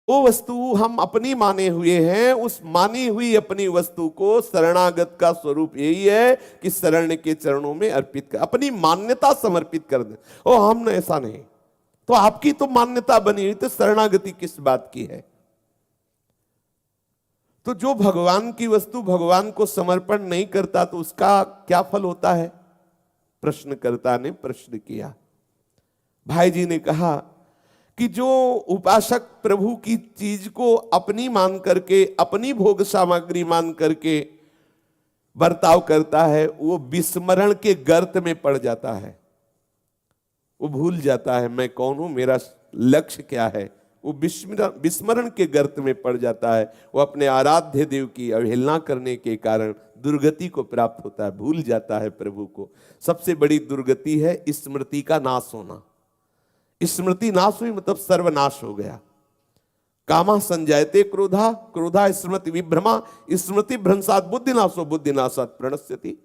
वो वस्तु हम अपनी माने हुए हैं, उस मानी हुई अपनी वस्तु को शरणागत का स्वरूप यही है कि शरण के चरणों में अर्पित कर, अपनी मान्यता समर्पित कर दे। ओ हम ऐसा नहीं, तो आपकी तो मान्यता बनी हुई, तो शरणागति किस बात की है? तो जो भगवान की वस्तु भगवान को समर्पण नहीं करता तो उसका क्या फल होता है? प्रश्नकर्ता ने प्रश्न किया। भाई जी ने कहा कि जो उपासक प्रभु की चीज को अपनी मान करके, अपनी भोग सामग्री मान करके बर्ताव करता है, वो विस्मरण के गर्त में पड़ जाता है। वो भूल जाता है मैं कौन हूं, मेरा लक्ष्य क्या है। वो विस्मरण के गर्त में पड़ जाता है। वो अपने आराध्य देव की अवहेलना करने के कारण दुर्गति को प्राप्त होता है, भूल जाता है प्रभु को। सबसे बड़ी दुर्गति है स्मृति का नाश होना। स्मृति नाश हुई मतलब सर्वनाश हो गया। कामा संजायते क्रोधा, क्रोधा स्मृति विभ्रमा, स्मृति भ्रंशात बुद्धिनाशो, बुद्धिनाशात प्रणश्यति।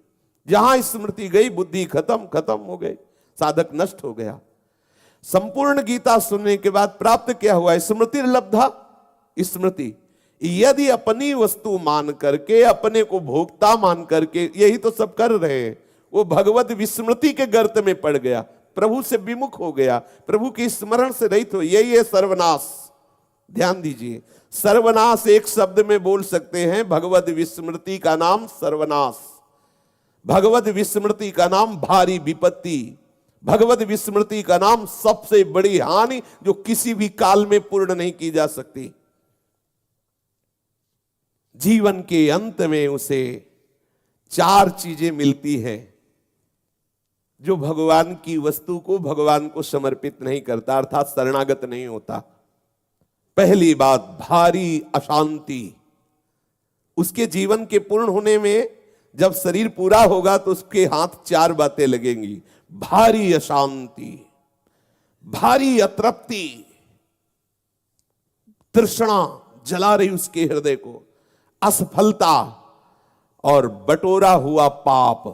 जहां स्मृति गई बुद्धि खत्म, खत्म हो गई, साधक नष्ट हो गया। संपूर्ण गीता सुनने के बाद प्राप्त क्या हुआ? स्मृति लब्धा। स्मृति यदि अपनी वस्तु मान करके, अपने को भोक्ता मान करके, यही तो सब कर रहे हैं, वो भगवत विस्मृति के गर्त में पड़ गया, प्रभु से विमुख हो गया, प्रभु के स्मरण से रहित हो। यही है सर्वनाश। ध्यान दीजिए, सर्वनाश एक शब्द में बोल सकते हैं। भगवत विस्मृति का नाम सर्वनाश, भगवत विस्मृति का नाम भारी विपत्ति, भगवत विस्मृति का नाम सबसे बड़ी हानि जो किसी भी काल में पूर्ण नहीं की जा सकती। जीवन के अंत में उसे 4 चीजें मिलती हैं जो भगवान की वस्तु को भगवान को समर्पित नहीं करता, अर्थात शरणागत नहीं होता। पहली बात, भारी अशांति। उसके जीवन के पूर्ण होने में जब शरीर पूरा होगा तो उसके हाथ 4 बातें लगेंगी। भारी अशांति, भारी अतृप्ति, तृष्णा जला रही उसके हृदय को, असफलता और बटोरा हुआ पाप,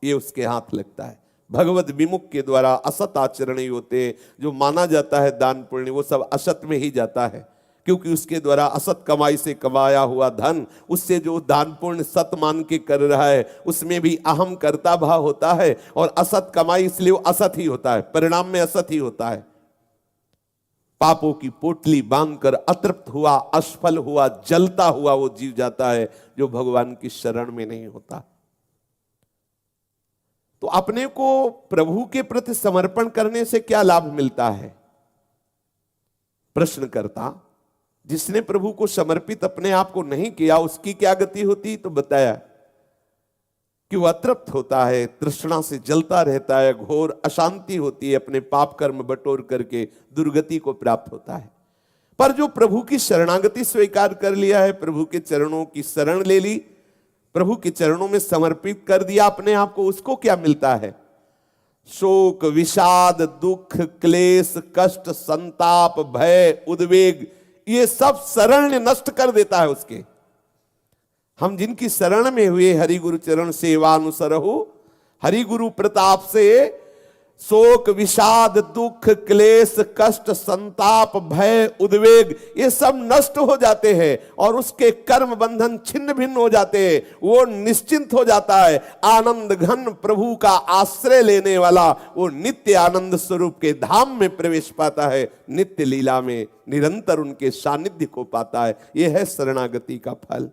ये उसके हाथ लगता है। भगवत विमुख के द्वारा असत आचरण ही होते, जो माना जाता है दान पुण्य, वो सब असत में ही जाता है, क्योंकि उसके द्वारा असत कमाई से कमाया हुआ धन, उससे जो दान पुण्य सत मान के कर रहा है उसमें भी अहम कर्ता भाव होता है, और असत कमाई इसलिए वो असत ही होता है, परिणाम में असत ही होता है। पापों की पोटली बांधकर अतृप्त हुआ, असफल हुआ, जलता हुआ वो जीव जाता है, जो भगवान की शरण में नहीं होता। तो अपने को प्रभु के प्रति समर्पण करने से क्या लाभ मिलता है? प्रश्न करता, जिसने प्रभु को समर्पित अपने आप को नहीं किया उसकी क्या गति होती? तो बताया कि वह अतृप्त होता है, तृष्णा से जलता रहता है, घोर अशांति होती है, अपने पाप कर्म बटोर करके दुर्गति को प्राप्त होता है। पर जो प्रभु की शरणागति स्वीकार कर लिया है, प्रभु के चरणों की शरण ले ली, प्रभु के चरणों में समर्पित कर दिया अपने आप को, उसको क्या मिलता है? शोक, विषाद, दुख, क्लेश, कष्ट, संताप, भय, उद्वेग, ये सब शरण ने नष्ट कर देता है उसके। हम जिनकी शरण में हुए, हरि गुरु चरण सेवानुसरहु, हरि गुरु प्रताप से शोक, विषाद, दुख, क्लेश, कष्ट, संताप, भय, उद्वेग, ये सब नष्ट हो जाते हैं और उसके कर्म बंधन छिन्न भिन्न हो जाते हैं। वो निश्चिंत हो जाता है। आनंद घन प्रभु का आश्रय लेने वाला वो नित्य आनंद स्वरूप के धाम में प्रवेश पाता है, नित्य लीला में निरंतर उनके सानिध्य को पाता है। यह है शरणागति का फल।